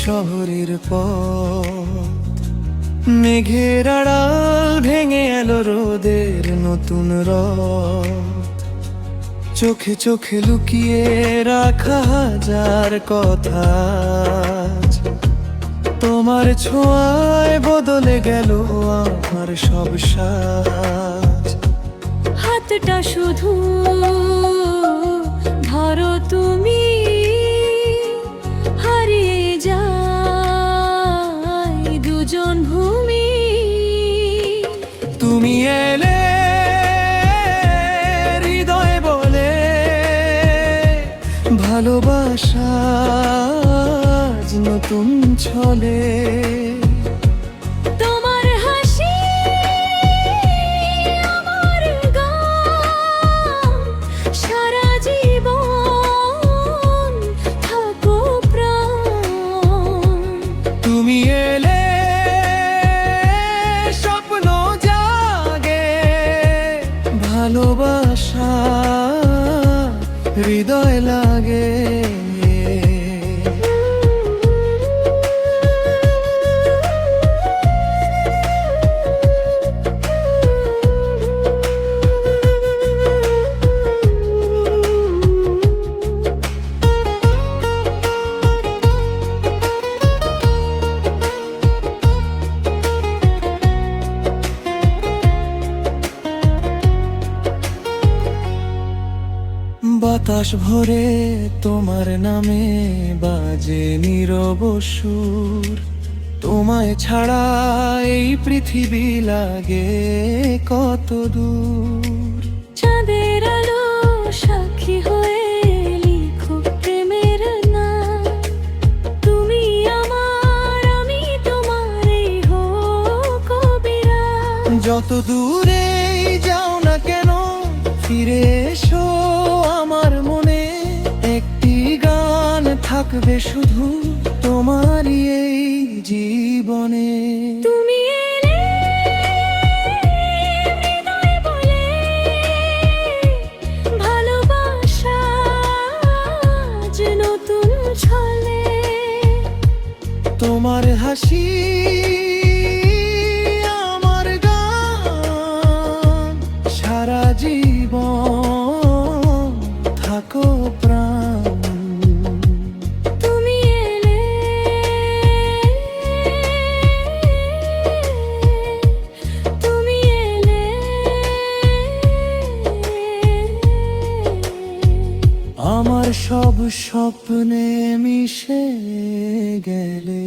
শহরের পথ, মেঘের আড়াল ভেঙে এলো রোদের নতুন রথ। চোখে চোখে লুকিয়ে রাখা হাজার কথা, তোমার ছোঁয়ায় বদলে গেল আমার সব সাজ। হাতটা শুধু ধরো তুমি, হারিয়ে যাই দুজন ভূমি। তুমি এলে হৃদয় বলে, ভালোবাসা আজ নতুন ছলে। তোমার হাসি আমার গান, সারা জীবন থাকো প্রাণ। তুমি এলে স্বপ্ন জাগে, ভালোবাসা হৃদয় লাগে। বাতাস ভরে তোমার নামে বাজে নীরব সুর, তোমায় ছাড়া এই পৃথিবী লাগে কত দূর। চাঁদের আলো সাক্ষী হয়ে লিখো প্রেমের নাম, তুমি আমার আমি তোমার, এই হোক কবিরা। যত দূরে যাও না কেন ফিরে এসো আমার মনে, একটি গান থাকবে শুধু তোমারই এই জীবনে। তুমি এলে হৃদয় বলে, ভালোবাসা আজ নতুন ছলে। তোমার হাসি আমার গান, সারা জীবন থাকো প্রাণ। তুমি এলে, তুমি এলে, আমার সব স্বপ্নে মিশে গেলে।